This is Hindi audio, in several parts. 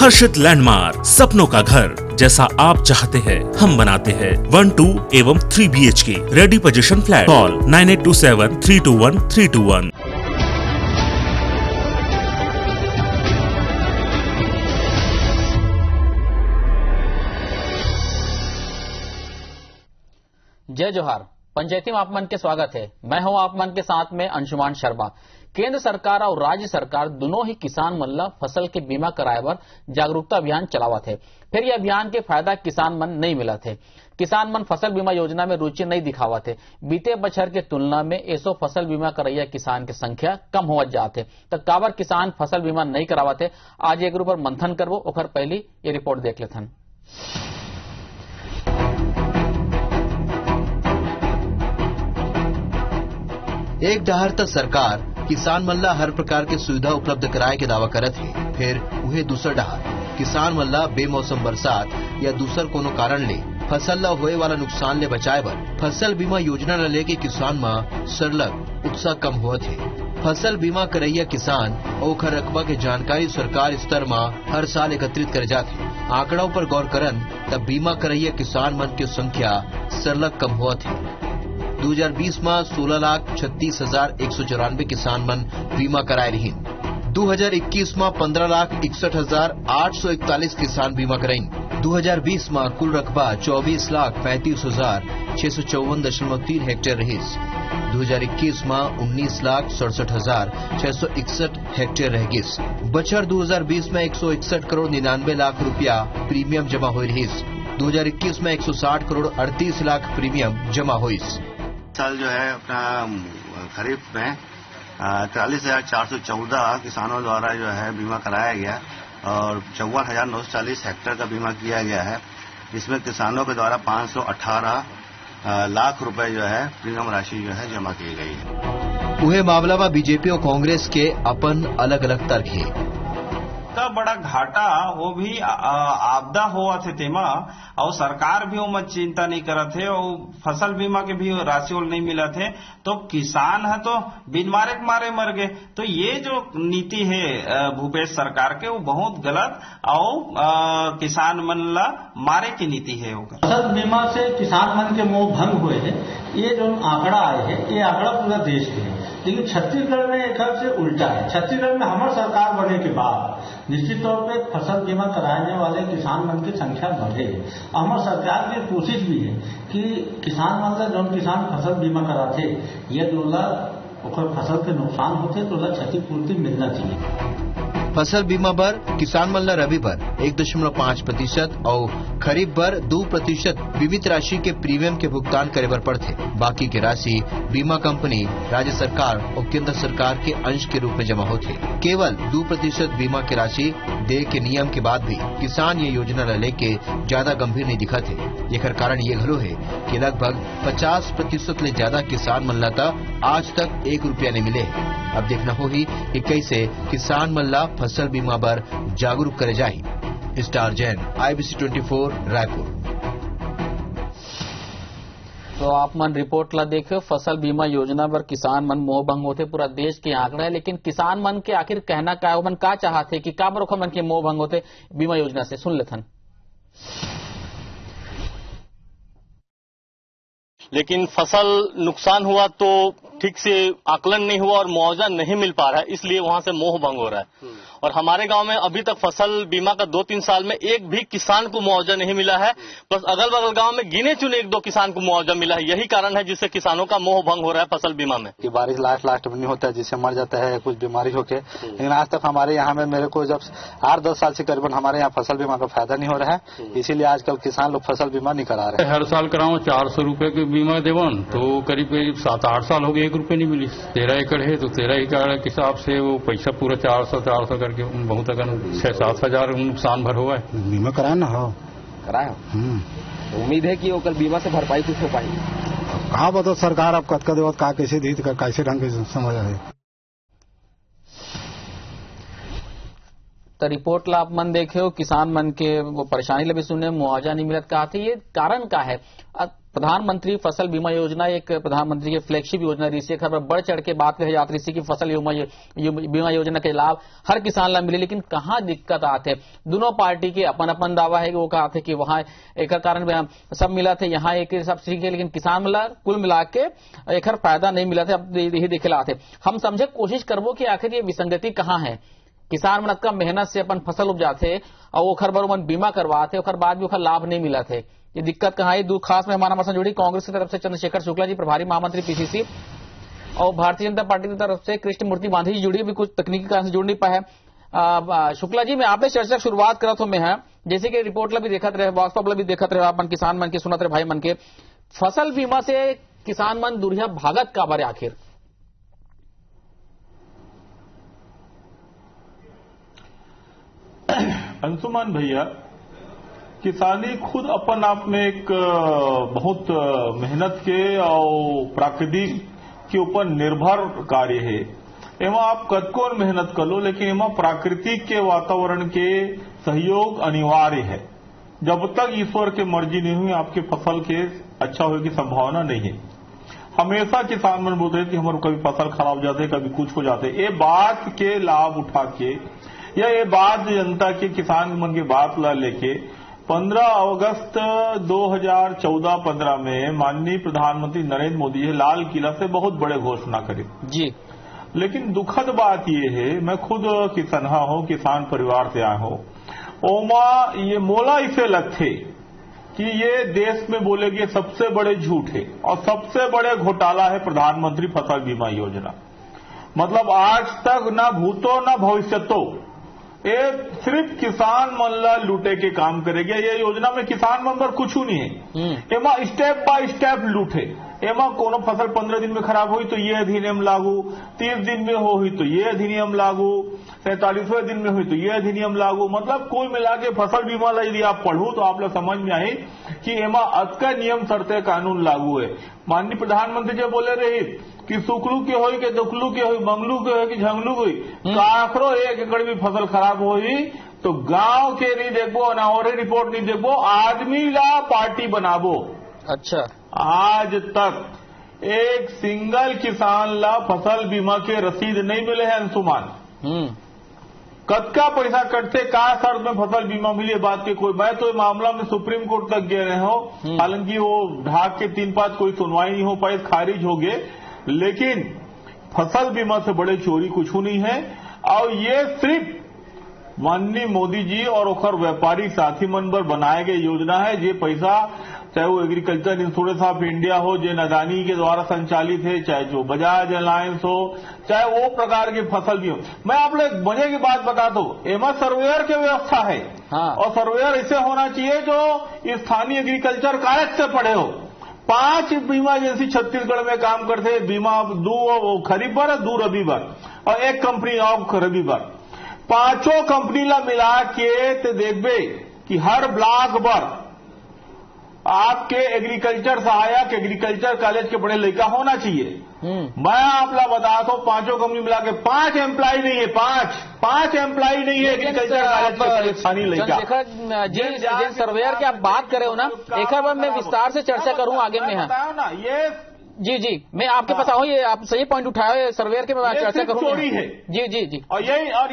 हर्षित लैंडमार्क, सपनों का घर जैसा आप चाहते हैं हम बनाते हैं। 1, 2 एवं 3 BHK ready position flat. Call 9827321321। जय जोहार। पंचायती में आप मन के स्वागत है। मैं हूं आप मन के साथ में अंशुमान शर्मा। केंद्र सरकार और राज्य सरकार दोनों ही किसान मन ला फसल के बीमा कराए बर जागरूकता अभियान चलावत है। फिर यह अभियान के फायदा किसान मन नहीं मिला थे। किसान मन फसल बीमा योजना में रुचि नहीं दिखावा थे। बीते बछर के तुलना में ऐसो फसल बीमा करैया किसान की संख्या कम होवत जाते। तो काबर किसान फसल बीमा नहीं करावते, आज एक ऊपर मंथन करवो। ओकर पहली ये रिपोर्ट देख लेथन। एक डहर तक सरकार किसान मन ला हर प्रकार के सुविधा उपलब्ध कराए के दावा करत है, फिर उहे दूसर डहर किसान मन ला बेमौसम बरसात या दूसर कोनो कारण ले फसल ला होए वाला नुकसान ले बचाए बर फसल बीमा योजना ला लेके किसान में सरलग उत्साह कम होत है। फसल बीमा करैया किसान और ओखर रकबा के जानकारी सरकार स्तर में हर साल एकत्रित करे जाथे। आंकड़ों पर गौर करन तब बीमा करैया किसान मन की संख्या सरलग कम होत है। 2020 में 16,36,194 किसान मन बीमा कराए रही। 2021 में 15,61,841 किसान बीमा कराइन। 2020 में कुल रकबा 24,35,654.3 हेक्टेयर रही। 2021 में 19,67,661 हेक्टेयर रह गई। बछर 2020 में 161 करोड़ 99 लाख रुपया प्रीमियम जमा हो रही। 2021 में 160 करोड़ 38 लाख प्रीमियम जमा हुई। साल जो है अपना खरीफ में 43,414 किसानों द्वारा जो है बीमा कराया गया और 54,940 हेक्टेयर का बीमा किया गया है। इसमें किसानों के द्वारा 518 लाख रुपए जो है प्रीमियम राशि जो है जमा की गई है। वह मामला में बीजेपी और कांग्रेस के अपन अलग अलग तर्क है। बड़ा घाटा वो भी आपदा हुआ थे तेमा और सरकार भी वो चिंता नहीं करत है और फसल बीमा के भी राशि नहीं मिला थे तो किसान है तो बिन मारे के मारे मर गए। तो ये जो नीति है भूपेश सरकार के वो बहुत गलत और किसान मन ला मारे की नीति है। फसल बीमा से किसान मन के मोह भंग हुए हैं। ये जो आंकड़ा आए हैं ये आंकड़ा पूरा देश के है, लेकिन छत्तीसगढ़ में एक से उल्टा है। छत्तीसगढ़ में हमारी सरकार बनने के बाद निश्चित तौर पे फसल बीमा कराने वाले किसान मन की संख्या बढ़े। हमारी सरकार की कोशिश भी है कि किसान मन का जो किसान फसल बीमा कराते ये जो फसल के नुकसान होते तो क्षतिपूर्ति मिलना चाहिए। फसल बीमा बर किसान मन ला रबी बर 1.5% और खरीफ बर 2% बीमित राशि के प्रीमियम के भुगतान करे बर पड़ते। बाकी की राशि बीमा कंपनी, राज्य सरकार और केंद्र सरकार के अंश के रूप में जमा होते। केवल 2% बीमा की राशि दे के नियम के बाद भी किसान ये योजना ला लेके ज्यादा गंभीर नहीं दिखा थे। एकर कारण ये घलो है कि लगभग 50% ले ज्यादा किसान मन ला आज तक 1 रुपया नहीं मिले। अब देखना होगी कि कैसे किसान मन ला फसल बीमा पर जागरूक करे जाए। Star Jain, IBC 24 Raipur. तो आप मन रिपोर्ट ला देखे फसल बीमा योजना पर किसान मन मोह भंग होते। पूरा देश के आंकड़ा है, लेकिन किसान मन के आखिर कहना क्या मन का चाहते कि का बरोखा मन के मोह भंग होते बीमा योजना से। सुन लेथन। लेकिन फसल नुकसान हुआ तो ठीक से आकलन नहीं हुआ और मुआवजा नहीं मिल पा रहा है, इसलिए वहां से मोह भंग हो रहा है। और हमारे गांव में अभी तक फसल बीमा का 2-3 साल में एक भी किसान को मुआवजा नहीं मिला है। बस अगल बगल गांव में गिने चुने 1-2 किसान को मुआवजा मिला है। यही कारण है जिससे किसानों का मोह भंग हो रहा है फसल बीमा में। कि बारिश लास्ट में नहीं होता है, जिससे मर जाता है कुछ बीमारी होके। लेकिन आज तक हमारे यहाँ में मेरे को जब 8-10 साल से करीबन हमारे यहाँ फसल बीमा का फायदा नहीं हो रहा है, इसीलिए आजकल किसान लोग फसल बीमा नहीं करा रहे हैं। हर साल कराओ 400 रुपए की बीमा देवन तो करीब 7-8 साल हो गए 1 रुपए नहीं मिली। 13 एकड़ है तो 13 एकड़ के हिसाब से वो पैसा पूरा 400 करके बहुत अगर 6-7 हजार नुकसान भर हुआ है। बीमा कराया ना हो कराया। उम्मीद है कि ओकर बीमा से भरपाई कुछ हो पाई। कहाँ बताओ सरकार अब कतका देवत का कैसे दी कैसे ढंग के समझ है। तो रिपोर्ट ला आप मन देखे हो किसान मन के वो परेशानी ला भी सुने, मुआवजा नहीं मिलत का ये कारण का है। प्रधानमंत्री फसल बीमा योजना एक प्रधानमंत्री की फ्लैगशिप योजना रही है। खबर बढ़ चढ़ के बात कही जाती रही कि फसल बीमा योजना के लाभ हर किसान ला मिले, लेकिन कहाँ दिक्कत आते। दोनों पार्टी के अपन अपन दावा है कि वो कहा थे कि वहां एक कारण सब मिला थे, यहाँ एक सब ठीक है, लेकिन किसान मिला कुल मिला के एक फायदा नहीं मिला था। अब यही देखे लाते हम समझे कोशिश करबो कि आखिर ये विसंगति कहाँ है। किसान मन का मेहनत से अपन फसल उपजाते और वो खर बरोबर बीमा करवाते, बाद भी ओखर लाभ नहीं मिला थे। ये दिक्कत कहाँ है। दो खास मेहमान हमारे साथ जुड़ी कांग्रेस की तरफ से चंद्रशेखर शुक्ला जी, प्रभारी महामंत्री पीसीसी, और भारतीय जनता पार्टी की तरफ से कृष्णमूर्ति बांधी जी जुड़ी, भी कुछ तकनीकी कारण से जुड़ नहीं पाए। शुक्ला जी, मैं आपने चर्चा की शुरुआत करा तो मैं है जैसे कि रिपोर्ट ला भी देखत रहे, वॉक्स पॉप ला भी देखत रहे, अपन किसान मन के सुनत रहे, भाई मन के फसल बीमा से किसान मन दुरिया भागत का बारे आखिर। अंशुमान भैया, किसानी खुद अपन आप में एक बहुत मेहनत के और प्राकृतिक के ऊपर निर्भर कार्य है। एमा आप कतको मेहनत कर लो, लेकिन एमा प्राकृतिक के वातावरण के सहयोग अनिवार्य है। जब तक ईश्वर के मर्जी नहीं हुई आपके फसल के अच्छा होने की संभावना नहीं है। हमेशा किसान मन बोलते हैं कि हमारे कभी फसल खराब जाते, कभी कुछ हो जाते। ये बात के लाभ उठा के या ये बात जनता के किसान मन की बात ला लेके 15 अगस्त 2014-15 में माननीय प्रधानमंत्री नरेंद्र मोदी जी लाल किला से बहुत बड़े घोषणा करे जी। लेकिन दुखद बात ये है, मैं खुद किसनहा हूं, किसान परिवार से आया हूं, ओमा ये मोला इसे लगते कि ये देश में बोले गए सबसे बड़े झूठ है और सबसे बड़े घोटाला है प्रधानमंत्री फसल बीमा योजना। मतलब आज तक ना भूतो ना भविष्यतो ये सिर्फ किसान मन ला लूटे के काम करेगा। ये योजना में किसान मन पर कुछ नहीं है। एमा स्टेप बाय स्टेप लूटे। एमा कोनो फसल 15 दिन में खराब हुई तो ये अधिनियम लागू, 30 दिन में हुई तो ये अधिनियम लागू, 47वें दिन में हुई तो ये अधिनियम लागू। मतलब कुल मिला के फसल बीमा ला यदि आप पढ़ू तो आप लोग समझ में आई कि एमा अतका नियम शर्तें कानून लागू है। माननीय प्रधानमंत्री जी बोले रही कि सुखलू के होई के दुखलू के होई, मंगलू के होई कि झंगलू के होई, काखरो 1 एकड़ भी फसल खराब होई तो गांव के नहीं देखबो ना और रिपोर्ट नहीं देखबो, आदमी ला पार्टी बनाबो। अच्छा, आज तक एक सिंगल किसान ला फसल बीमा के रसीद नहीं मिले हैं अंशुमान। कतका पैसा कटते का शर्त में फसल बीमा मिली बात के कोई, मैं तो मामला में सुप्रीम कोर्ट तक गए रहे हो, हालांकि वो ढाक के 3-5 कोई सुनवाई नहीं हो पाई, खारिज हो गए। लेकिन फसल बीमा से बड़े चोरी कुछ नहीं है। और ये सिर्फ माननीय मोदी जी और ओखर व्यापारी साथी मन पर बनाए गए योजना है। ये पैसा चाहे वो एग्रीकल्चर इंश्योरेंस ऑफ इंडिया हो जो अदानी के द्वारा संचालित है, चाहे जो बजाज अलायंस हो, चाहे वो प्रकार की फसल भी हो। मैं आप लोग मजे की बात बता दो, एमा सर्वेयर की व्यवस्था है। हाँ। और सर्वेयर ऐसे होना चाहिए जो स्थानीय एग्रीकल्चर कॉलेज से पढ़े हो। 5 बीमा एजेंसी छत्तीसगढ़ में काम करते हैं। बीमा 2 खरीफ पर, 2 रबी पर और 1 कंपनी ऑफ रबी पर। 5 कंपनी ला मिला के तो देखबे कि हर ब्लॉक पर आपके एग्रीकल्चर सहायक, एग्रीकल्चर कॉलेज के बड़े लड़का होना चाहिए। मैं आप ला बता दो 5 कंपनी मिला के 5 एम्प्लॉय नहीं है, 5 एम्प्लॉय नहीं है एग्रीकल्चर कॉलेज के स्थानीय लड़का। जिन सर्वेयर की आप बात करे हो ना, एक बार मैं विस्तार से चर्चा करूं आगे में। बताओ ना ये जी मैं आपके पास आऊँ, ये आप सही पॉइंट उठाए, सर्वेयर के मैं चर्चा करूंगा। चोरी है जी और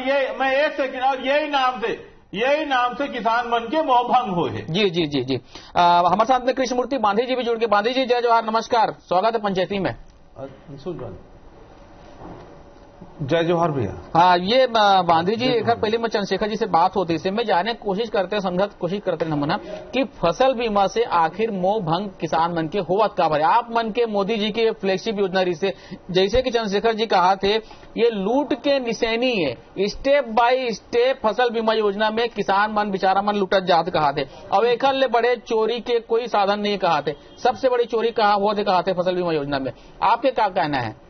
ये मैं 1 सेकंड और यही नाम से किसान मन के मोहभंग हो है। जी हमारे साथ में कृष्णमूर्ति बांधी जी भी जुड़ के। बांधी जी जय जवाहर, नमस्कार, स्वागत है पंचायती में। जय जवाहर भैया। हाँ, ये बांधी जी एक पहले मैं चंद्रशेखर जी से बात होती थी, मैं जानने की कोशिश करते संगत कोशिश करते नमना कि फसल बीमा से आखिर मोह भंग किसान मन के होवत का भरे। आप मन के मोदी जी की फ्लैगशिप योजना रही से, जैसे कि चंद्रशेखर जी कहा थे, ये लूट के निशानी है। स्टेप बाय स्टेप फसल बीमा योजना में किसान मन बेचारा मन लुटत जाते कहा थे, और एक बड़े चोरी के कोई साधन नहीं कहा थे। सबसे बड़ी चोरी कहा थे फसल बीमा योजना में। आपके क्या कहना है?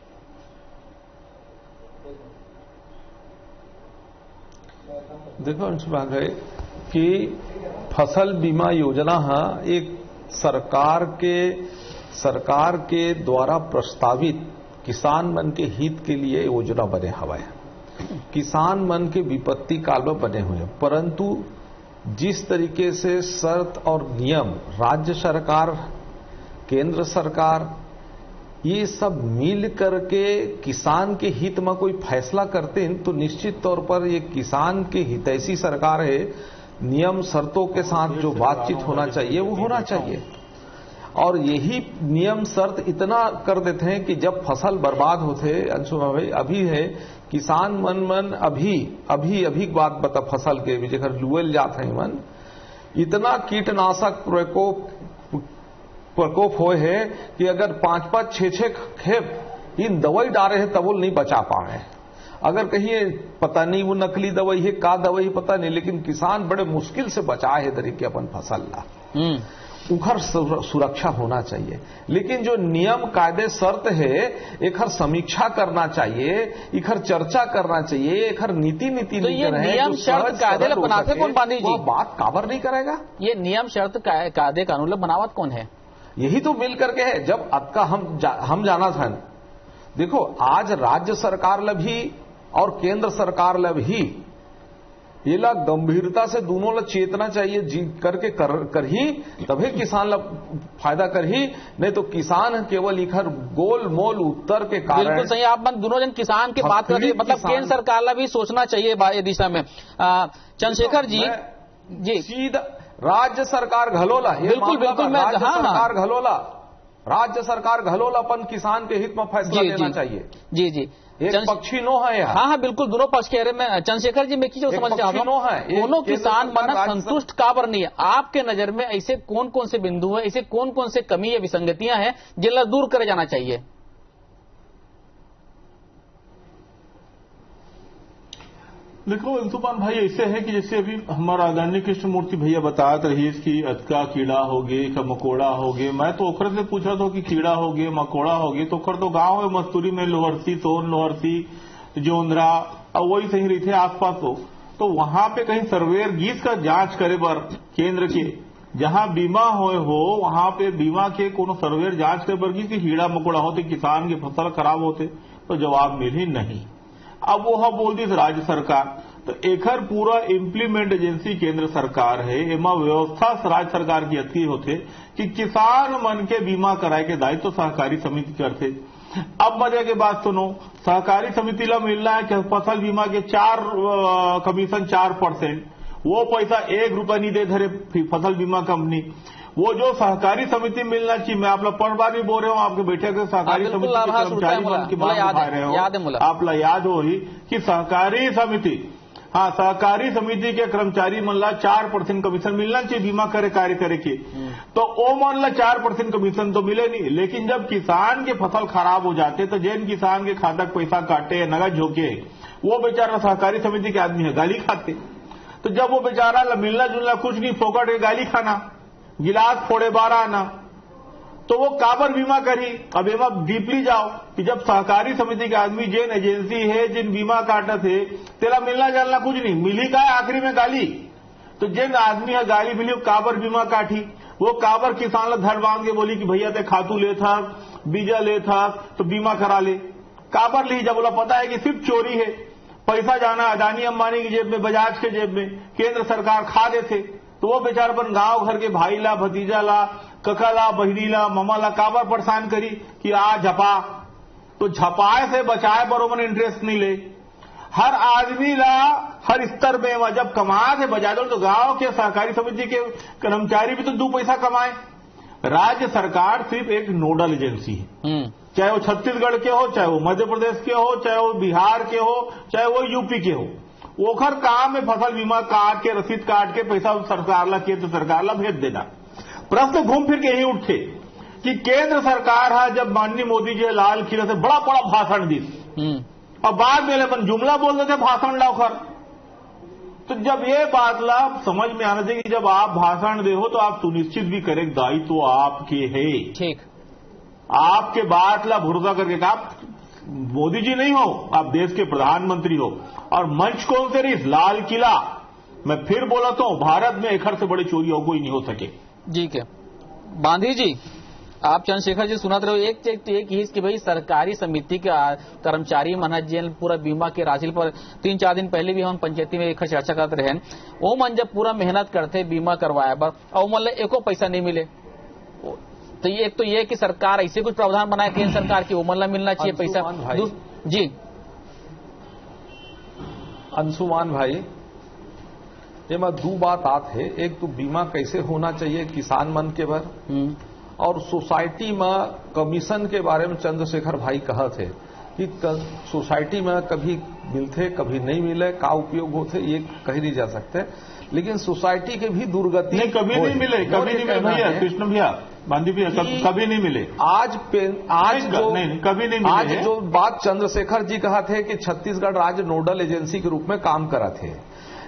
देखो अंशुमान भाई कि फसल बीमा योजना एक सरकार के द्वारा प्रस्तावित किसान मन के हित के लिए योजना बने हुआ है। किसान मन के विपत्ति काल में बने हुए हैं, परंतु जिस तरीके से शर्त और नियम राज्य सरकार केंद्र सरकार ये सब मिल करके किसान के हित में कोई फैसला करते हैं तो निश्चित तौर पर ये किसान के हितैषी सरकार है। नियम शर्तों के साथ जो बातचीत होना चाहिए वो होना चाहिए, और यही नियम शर्त इतना कर देते हैं कि जब फसल बर्बाद होते, अंशुमा भाई अभी है किसान मन अभी बात बता फसल के भी जगह लुएल जात है मन इतना कीटनाशक प्रकोप होए है कि अगर 5-5, 6-6 खेप इन दवाई डाले हैं तब वो नहीं बचा पाए। अगर कहिए पता नहीं वो नकली दवाई है का दवाई पता नहीं, लेकिन किसान बड़े मुश्किल से बचाए है तरीके अपन फसल ला। उखर सुरक्षा होना चाहिए, लेकिन जो नियम कायदे शर्त है एखर समीक्षा करना चाहिए, इखर चर्चा करना चाहिए, एखर नीति तो ये नियम शर्त कायदे बनाते कौन बांधी जी? बात काबर नहीं करेगा? ये नियम शर्त कायदे कानून बनावत कौन है? यही तो मिल करके है। जब अक्का हम जाना था, देखो आज राज्य सरकार ला भी और केंद्र सरकार ला भी ये ला गंभीरता से दोनों ला चेतना चाहिए, जी करके कर ही तभी किसान ला फायदा कर ही, नहीं तो किसान केवल इखर गोल मोल उत्तर के कारण। बिल्कुल सही, आप दोनों जन किसान की बात कर रहे हैं, मतलब केंद्र सरकार ला भी सोचना चाहिए ये दिशा में। चंद्रशेखर जी सीधा राज्य सरकार घलोला, बिल्कुल राज्य सरकार घलोला, राज्य सरकार घलोलापन किसान के हित में फैसला लेना चाहिए। जी एक पक्षी नो है यार। हाँ बिल्कुल, दोनों पक्ष कह रहे हैं। चंद्रशेखर जी मैं चीज समझ चाहता हूँ, दोनों किसान मन संतुष्ट काबर नहीं है? आपके नजर में ऐसे कौन कौन से बिंदु है, ऐसे कौन कौन से कमी या विसंगतियां हैं जिनला दूर करे जाना चाहिए? देखो अंशुमान भाई, ऐसे है कि जैसे अभी हमारा आदरणीय कृष्णमूर्ति भैया बतात रही कि अतका कीड़ा हो गए का मकोड़ा हो गए। मैं तो ओखर से पूछा था कि कीड़ा हो गए मकोड़ा हो गए, तो ओखर तो गांव है मस्तूरी में लोहरसी, सोन लोहरसी, जोंदरा और वही सही रही थे आसपास। तो वहां पे कहीं सर्वेयर गीस का जांच करे बर केंद्र के जहां बीमा हो वहां पे बीमा के कोनो सर्वेयर जांच करे बर की कीड़ा मकोड़ा होते किसान की फसल खराब होते, तो जवाब मिली नहीं। अब वो बोल दी राज्य सरकार, तो एखर पूरा इम्प्लीमेंट एजेंसी केंद्र सरकार है, एमा व्यवस्था राज्य सरकार की अच्छी होते कि किसान मन के बीमा कराए के दायित्व तो सहकारी समिति करते। अब मजे की बात सुनो, सहकारी समिति ला मिलना है कि फसल बीमा के 4 कमीशन 4%, वो पैसा 1 रुपया नहीं दे धरे फसल बीमा कंपनी। वो जो सहकारी समिति मिलना चाहिए, मैं आप लोग 5 बार भी बोल रहे हूँ आपके बैठे के सहकारी समिति के कर्मचारी मन की बात उठा रहे हो, आप लोग याद हो ही कि सहकारी समिति, हाँ सहकारी समिति के कर्मचारी मन ला 4% कमीशन मिलना चाहिए बीमा करे कार्य करे के। तो वो मन ला 4% कमीशन तो मिले नहीं, लेकिन जब किसान के फसल खराब हो जाते तो जिन किसान के खाता पैसा काटे नगद झोंके वो बेचारा सहकारी समिति के आदमी है गाली खाते। तो जब वो बेचारा मिलना जुलना कुछ नहीं, फोकट है गाली खाना, गिलास फोड़े 12 आना, तो वो काबर बीमा करी। अब एमा डीपली जाओ कि जब सहकारी समिति के आदमी जिन एजेंसी है जिन बीमा काटत है तेरा मिलना जालना कुछ नहीं मिली का आखिरी में गाली। तो जिन आदमी है गाली मिली काबर बीमा काटी, वो काबर किसान ला धड़ बांध के बोली कि भैया ते खातू ले था बीजा ले था तो बीमा करा ले, काबर ली? जब बोला पता है कि सिर्फ चोरी है, पैसा जाना अदानी अंबानी की जेब में, बजाज के जेब में, केंद्र सरकार खा देते। तो वो बेचारा अपन गांव घर के भाई ला, भतीजा ला, कका ला, बहिनी ला, मामा ला काबर परेशान करी कि आ झपा। तो झपाए से बचाए बरोबर इंटरेस्ट नहीं ले। हर आदमी ला हर स्तर में जब कमाए थे बजा दो, तो गांव के सहकारी समिति के कर्मचारी भी तो 2 पैसा कमाए। राज्य सरकार सिर्फ एक नोडल एजेंसी है, चाहे वो छत्तीसगढ़ के हो, चाहे वो मध्य प्रदेश के हो, चाहे वो बिहार के हो, चाहे वो यूपी के हो। ओखर काम है फसल बीमा काट के रसीद काट के पैसा सरकार ला केंद्र सरकार ला भेज देना। प्रश्न घूम फिर के यही उठे कि केंद्र सरकार है जब माननीय मोदी जी लाल किला से बड़ा बड़ा भाषण दी और बाद में अपन जुमला बोल देते भाषण ला ओखर। तो जब ये बात ला समझ में आना चाहिए कि जब आप भाषण दे हो तो आप सुनिश्चित भी करें दायित्व तो आपके है, ठीक आपके बात ला भरोसा करके आप मोदी जी नहीं हो, आप देश के प्रधानमंत्री हो। और मंच कौन से रही? लाल किला। मैं फिर बोला तो भारत में एक से बड़ी चोरी हो कोई नहीं हो सके। जी के बांधी जी, आप चंद्रशेखर जी सुनाते रहो एक ही कि भाई सरकारी समिति के कर्मचारी मन जेल पूरा बीमा के राशि पर 3-4 दिन पहले भी हम पंचायती में एक चर्चा करते रहे। वो मन जब पूरा मेहनत करते बीमा करवाए बर और मन एको पैसा नहीं मिले, तो ये एक तो ये कि सरकार ऐसे कुछ प्रावधान बनाए केंद्र सरकार की, वो मतलब मिलना चाहिए पैसा। जी अंशुमान भाई, ये मैं दो बात आत है। एक तो बीमा कैसे होना चाहिए किसान मन के बर, और सोसाइटी में कमीशन के बारे में चंद्रशेखर भाई कहा थे कि सोसाइटी में कभी मिलते कभी नहीं मिले, का उपयोग होते ये कह नहीं जा सकते, लेकिन सोसाइटी के भी दुर्गति नहीं, कभी नहीं मिले, कभी नहीं मिले भैया, कृष्ण भैया, बांधी भैया, कभी नहीं मिले। आज कभी नहीं मिले। आज जो बात चंद्रशेखर जी कहा थे कि छत्तीसगढ़ राज्य नोडल एजेंसी के रूप में काम करा थे,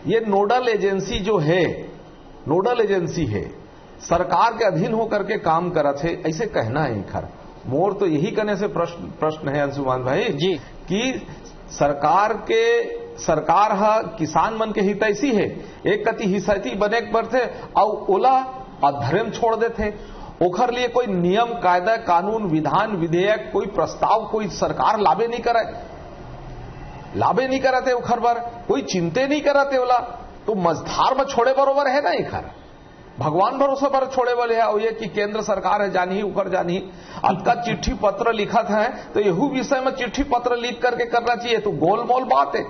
ये नोडल एजेंसी जो है, नोडल एजेंसी है, सरकार के अधीन होकर के काम करा थे, ऐसे कहना है खर। मोर तो यही करने से प्रश्न है अंशुमान भाई जी कि सरकार किसान मन के हितैषी है, एक कति हितैषी बने पर थे और ओला अधर्म छोड़ देते, ओखर लिए कोई नियम कायदा कानून विधान विधेयक कोई प्रस्ताव कोई सरकार लाभे नहीं करते, ओखर बार कोई चिंते नहीं करते ओला, तो मझधार में छोड़े बरोबर है ना खर, भगवान भरोसे पर छोड़े वाले है। और ये कि केंद्र सरकार है जानी उकर जानी, अतका चिट्ठी पत्र लिखत है तो यहू विषय में चिट्ठी पत्र लिख करके करना चाहिए, तो गोलमोल बात है।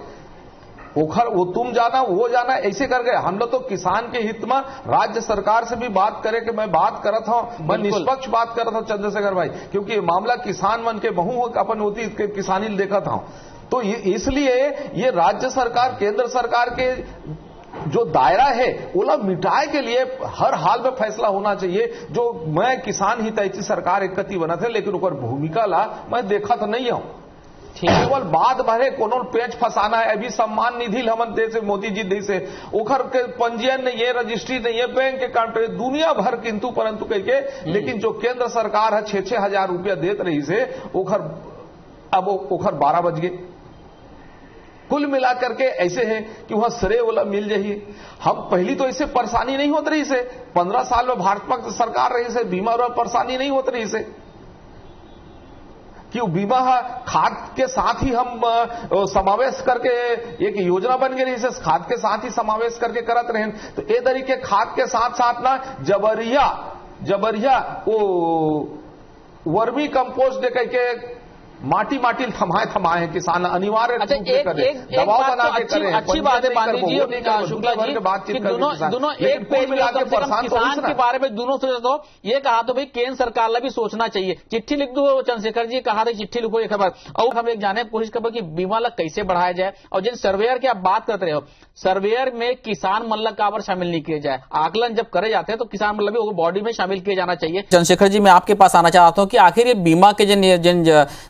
वो तुम जाना वो जाना ऐसे कर गए। हम लोग तो किसान के हित में राज्य सरकार से भी बात करे कि मैं बात करत हूं, मैं निष्पक्ष बात करत हूं चंद्रशेखर भाई, क्योंकि ये मामला किसान मन के बहु अपन होती किसानी देखा था, तो इसलिए ये राज्य सरकार केंद्र सरकार के जो दायरा है ओला मिटाए के लिए हर हाल में फैसला होना चाहिए। जो मैं किसान हितैषी सरकार एक कति बना थे, लेकिन ओकर भूमिका ला मैं देखा तो नहीं हूं, केवल बात भरे कोनो पेच फंसाना है। अभी सम्मान निधि हमन दे से मोदी जी दे से ओखर के पंजीयन नहीं है, रजिस्ट्री नहीं है, बैंक अकाउंट दुनिया भर किंतु परंतु करके, लेकिन जो केंद्र सरकार है 6-6 हजार रुपया देत रही से ओखर अब ओखर 12 बज गए। कुल मिलाकर के ऐसे है कि वहां श्रेय वाला मिल जाइए। हम पहली तो ऐसे परेशानी नहीं होती रही से, 15 साल में भाजपा सरकार रही से बीमा और परेशानी नहीं होती रही से, कि बीमा खाद के साथ ही हम समावेश करके एक योजना बन गई से खाद के साथ ही समावेश करके करत रहे। तो ये तरीके खाद के साथ साथ ना जबरिया वो वर्मी कंपोस्ट दे करके माटी थमाए किसान अनिवार्य रूप से करे, दबाव बना के करे। अच्छी बात है बांधी जी और शुक्ला जी कि दोनों एक पेज में किसान के बारे में दोनों सोच दो। ये कहा तो भाई केंद्र सरकार ने भी सोचना चाहिए, चिट्ठी लिख दो। चंद्रशेखर जी कहा था चिट्ठी लिखो ये खबर। और हम एक जाने की कोशिश कर कि बीमा ला कैसे बढ़ाया जाए, और जिन सर्वेयर की आप बात करते रहे हो, सर्वेयर में किसान मल्ल काबर शामिल नहीं किए जाए। आकलन जब करे जाते हैं तो किसान मल्ल भी बॉडी में शामिल किए जाना चाहिए। चंद्रशेखर जी मैं आपके पास आना चाहता हूं कि आखिर ये बीमा के जिन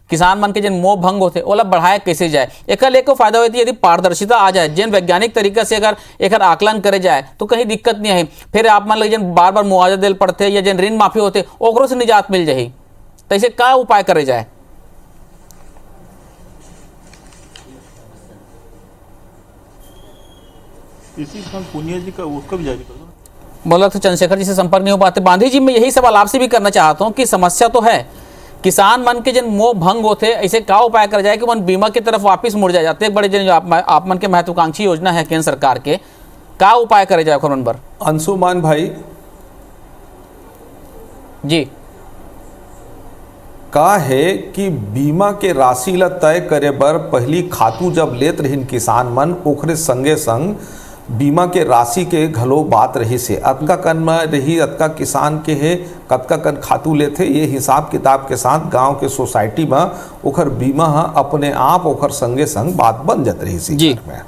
किसान मन के जिन मोह भंग होते ओला बढ़ाए कैसे जाए। एक फायदा होती है यदि पारदर्शिता आ जाए, जिन वैज्ञानिक तरीके से अगर एक आकलन करे जाए तो कहीं दिक्कत नहीं है। फिर आप मान लीजिए जिन बार बार मुआवजा दिल पड़ते या जिन ऋण माफी होते ओकरों से निजात मिल जाए, तो इसे क्या उपाय करे जाए। इसी पुनिया जी का उसका भी जारी कर दो। बोला तो चंद्रशेखर जी से संपर्क नहीं हो पाते। बांधी जी मैं यही सवाल आपसे भी करना चाहता हूं कि समस्या तो है, किसान मन के जिन मोह भंग होते ऐसे क्या उपाय कर जाए कि मन बीमा की तरफ वापस मुड़ जाते। एक बड़े जिन आप मन के महत्वाकांक्षी योजना है केंद्र सरकार के, क्या उपाय करे जाए उन पर। अंशुमान भाई जी का है कि बीमा के राशि ला तय करे बर पहली खातू जब लेत रहिन किसान मन ओखरे संगे संग बीमा के राशि के घलो बात रही से अतका कन में रही, अतका किसान के है कतका कन खातू लेते, ये हिसाब किताब के साथ गांव के सोसाइटी में ओखर बीमा अपने आप ओखर संगे संग बात बन जात रही सी जी में।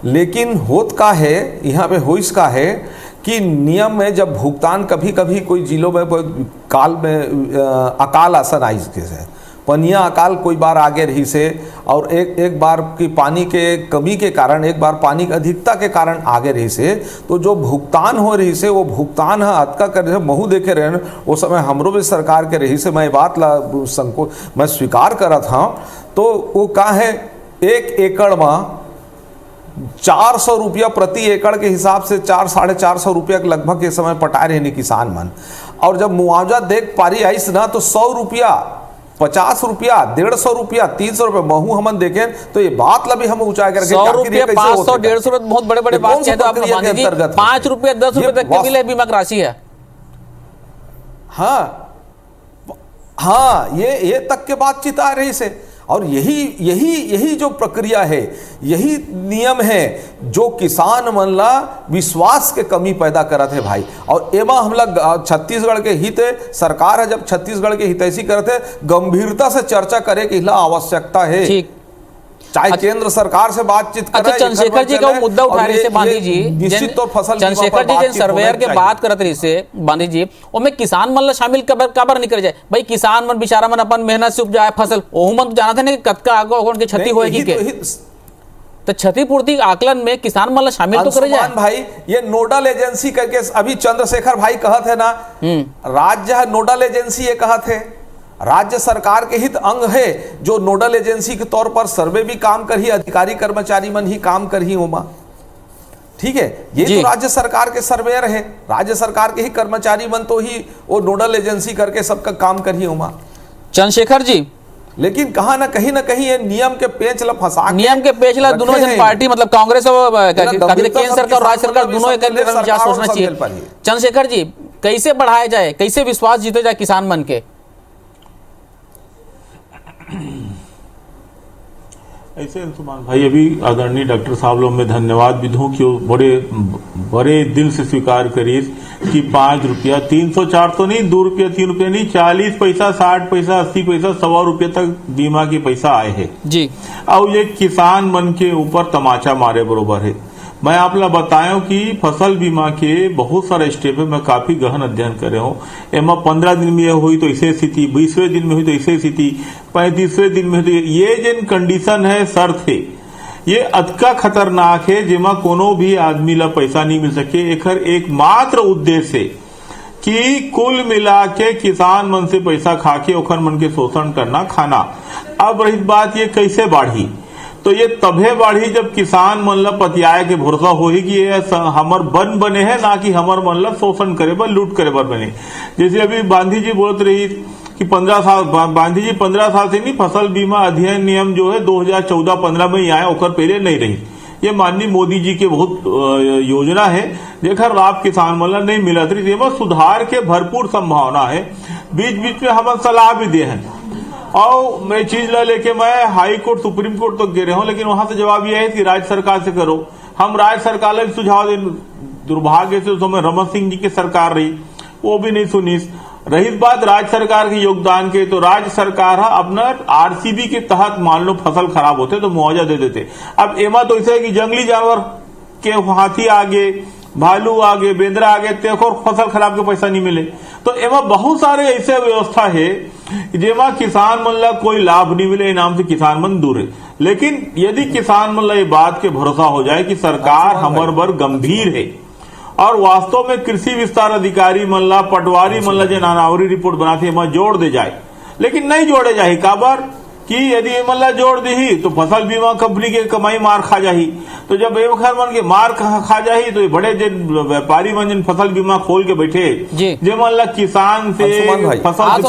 लेकिन होत का है यहाँ पे होइस का है कि नियम में जब भुगतान कभी कभी कोई जिलों में काल में अकाल आसन आई से पनिया अकाल कोई बार आगे रही से, और एक बार की पानी के कमी के कारण, एक बार पानी की अधिकता के कारण आगे रही से, तो जो भुगतान हो रही से वो भुगतान है अतका कर महू देखे रहे वो समय हमरो भी सरकार के रही से मैं बात ला संकोच मैं स्वीकार करत हाँ। तो वो का है 1 एकड़ में 400 रुपया प्रति एकड़ के हिसाब से 400-450 रुपया के लगभग इस समय पटा रहे नहीं किसान मन। और जब मुआवजा देख पारी आईस ना तो 100 रुपया 50 रुपया 150 रुपया 300 रुपया महू हमन देखें, तो ये बात ला भी हम ऊंचाई करके 100 रुपया 500 150 रुपये बहुत बड़े बड़े बात है। तो आप 5 रुपया 10 रुपये तक के मिले बीमा राशि है। हाँ, ये तक के बातचीत आ रही से। और यही जो प्रक्रिया है, यही नियम है जो किसान मन ला विश्वास के कमी पैदा करत है भाई। और एमा हम लोग छत्तीसगढ़ के हित, सरकार है जब छत्तीसगढ़ के हितैषी करते गंभीरता से चर्चा करे कि ला आवश्यकता है, चाहे केंद्र सरकार से बातचीत करें। अच्छा, चंद्रशेखर जी का वो मुद्दा उठा रही से बांधी जी, निश्चित तौर फसल चंद्रशेखर जी जिन सर्वेयर के बात करत रही से बांधी जी, उसमें किसान मन ला शामिल कबर नहीं कर जाए भाई। किसान मन बेचारा मन अपन मेहनत से उपजाए फसल, ओहू मन तो जाना था ना कि कतका आगे की क्षति होगी के, तो क्षतिपूर्ति आकलन में किसान मन ला शामिल तो करे जाए भाई। ये नोडल एजेंसी करके अभी चंद्रशेखर भाई कहत है ना, राज्य है नोडल एजेंसी, ये कहत है राज्य सरकार के हित अंग है जो नोडल एजेंसी के तौर पर सर्वे भी काम कर ही, अधिकारी कर्मचारी मन ही काम कर ही उमा, ठीक है। ये तो राज्य सरकार के सर्वेयर है, राज्य सरकार के ही कर्मचारी मन तो ही वो नोडल एजेंसी करके सबका काम कर ही उमा। चंद्रशेखर जी, लेकिन कहाँ ना कहीं ये नियम के पेच ला फंसा, नियम के पेच ला दोनों जन पार्टी मतलब कांग्रेस और केंद्र सरकार और राज्य सरकार दोनों एक विचार सोचना चाहिए। चंद्रशेखर जी, कैसे बढ़ाया जाए, कैसे विश्वास जीते जाए किसान मन के? ऐसे अंशुमान भाई, अभी आदरणीय डॉक्टर साहब लोग मैं धन्यवाद भी दूं कि वो बड़े दिल से स्वीकार करिए कि 5 रुपया 300 400 नहीं, 2 रुपया 3 रुपया नहीं, 40 पैसा 60 पैसा 80 पैसा 100 रुपये तक बीमा के पैसा आए हैं जी। और ये किसान मन के ऊपर तमाचा मारे बरोबर है। मैं आप लोग बताऊं कि फसल बीमा के बहुत सारे स्टेप है, मैं काफी गहन अध्ययन करे हूँ। एमा 15 दिन में हुई तो ऐसे स्थिति, 20वें दिन में हुई तो ऐसे स्थिति, 35वें दिन में हुई तो ये जिन कंडीशन है, शर्त है, ये अतका खतरनाक है जेमा कोनो भी आदमी ला पैसा नहीं मिल सके। एकर एकमात्र उद्देश्य है कि कुल मिला के किसान मन से पैसा खा के ओखर मन के शोषण करना, खाना। अब रही बात ये कैसे बढ़ी, तो ये तभे बढ़ी जब किसान मन ला पतियाए के भरोसा होही कि ये हमर बन बने हैं, ना कि हमर मन ला शोषण करे बर, लूट करे बर बने। जैसे अभी गांधी जी बोलत रही कि 15 साल, गांधी जी 15 साल से नहीं, फसल बीमा अधिनियम नियम जो है 2014-15 में ही आया, ओकर पहले नहीं रही। ये माननीय मोदी जी के बहुत योजना है जेकर लाभ किसान मन ला नहीं मिलत रही। एमा सुधार के भरपूर संभावना है। बीच बीच में हम सलाह भी दे हैं और मैं चीज ला लेके मैं हाई कोर्ट, सुप्रीम कोर्ट तक गिरे हूं, लेकिन वहां से जवाब यह है कि राज्य सरकार से करो। हम राज्य सरकार को सुझाव दे, दुर्भाग्य से उस समय रमन सिंह जी की सरकार रही, वो भी नहीं सुनी। रही बात राज्य सरकार के योगदान के, तो राज्य सरकार अपना आरसीबी के तहत मान लो फसल खराब होते तो मुआवजा दे देते। अब एमा तो ऐसा है कि जंगली जानवर के हाथी आगे, भालू आगे, बेंदरा आगे, देखो फसल खराब के पैसा नहीं मिले। तो एमा बहुत सारे ऐसे व्यवस्था है जेमा किसान मन ला कोई लाभ नहीं मिले, इनाम से किसान मन दूर है। लेकिन यदि किसान मन ला ये बात के भरोसा हो जाए कि सरकार हमर बर गंभीर है और वास्तव में कृषि विस्तार अधिकारी मन ला, पटवारी मन ला जो नानावरी रिपोर्ट बनाते हैं जोड़ दे जाए, लेकिन नहीं जोड़े जाए काबर कि यदि मल्ला जोड़ दी तो फसल बीमा कंपनी के कमाई मार खा जाही। तो जब एक मन के मार खा जाही तो बड़े व्यापारी मन जिन फसल बीमा खोल के बैठे जे मल्ला किसान से फसल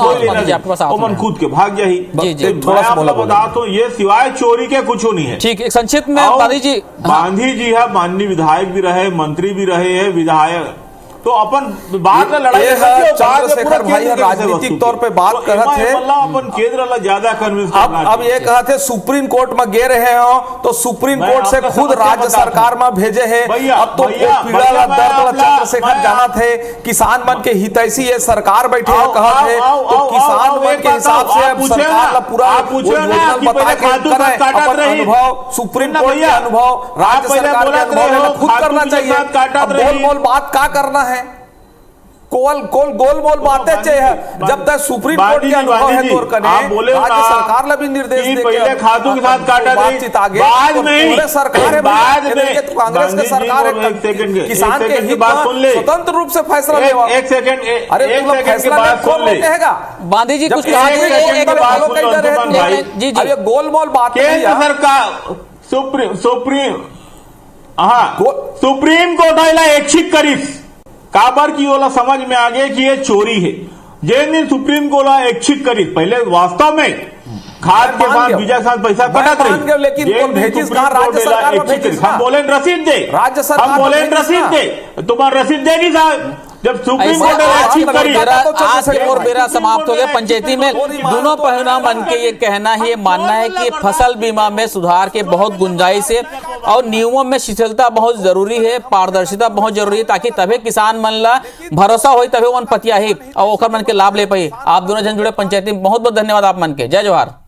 वो मन कूद के भाग जाही। बता तो ये सिवाय चोरी के कुछ नहीं है। ठीक, संक्षिप्त में गांधी जी है, माननीय विधायक भी रहे, मंत्री भी रहे हैं, विधायक तो अपन बात में लड़ाई चंद्रशेखर भाई राजनीतिक तौर पे बात करत है, अपन केंद्र ला ज्यादा कन्विंस करना। अब ये कहते हैं सुप्रीम कोर्ट में गे रहे हो तो सुप्रीम कोर्ट से खुद राज्य सरकार में भेजे हैं। अब तो पीड़ा ला दर्द चंद्रशेखर जाना थे, किसान मन के हितैषी ये सरकार बैठे हैं कहत है, तो किसान मन के हिसाब से अब सरकार ला पूरा बता के अनुभव, सुप्रीम कोर्ट के अनुभव, राज्य सरकार के अनुभव खुद करना चाहिए। अब गोल मोल बात क्या करना है, गोल मोल बातें चाहिए। जब तक सुप्रीम कोर्ट के अनुभव है तो राज्य सरकार ला भी निर्देश दे पहले खादों के साथ काटा बातचीत आगे पूरे सरकार है, कांग्रेस की सरकार है, किसान के हित में स्वतंत्र रूप से फैसला लेवा। एक सेकंड, अरे फैसला कौन कहेगा? बांधी जी कुछ जी गोल मोल बात सरकार सुप्रीम कोर्ट आइला ऐच्छिक करीस काबर की ओला समझ में आ गए कि ये चोरी है। जिन दिन सुप्रीम कोर्ट ऐच्छिक करीस, पहले वास्तव में खाद के साथ बीजा के साथ पैसा कटत रही, लेकिन भेजिस कहां राज्य सरकार में भेजिस, हम बोले रसीद दे, राज्य सरकार हम बोले रसीद दे, तुम्हारा रसीद देगी साहब जब सुप्रीम कोर्ट ने अचीव करी आज के और बेरा समाप्त हो गया। पंचायती में दोनों पहलुओं मन के ये कहना है, ये मानना है कि फसल बीमा में सुधार के बहुत गुंजाइश है और नियमों में शिथिलता बहुत जरूरी है, पारदर्शिता बहुत जरूरी है, ताकि तभी किसान मन ला भरोसा हो, तभी मन पतिया ही और ओखर मन के लाभ ले पाई। आप दोनों जन जुड़े पंचायती में बहुत बहुत धन्यवाद आप मन के। जय जोहार।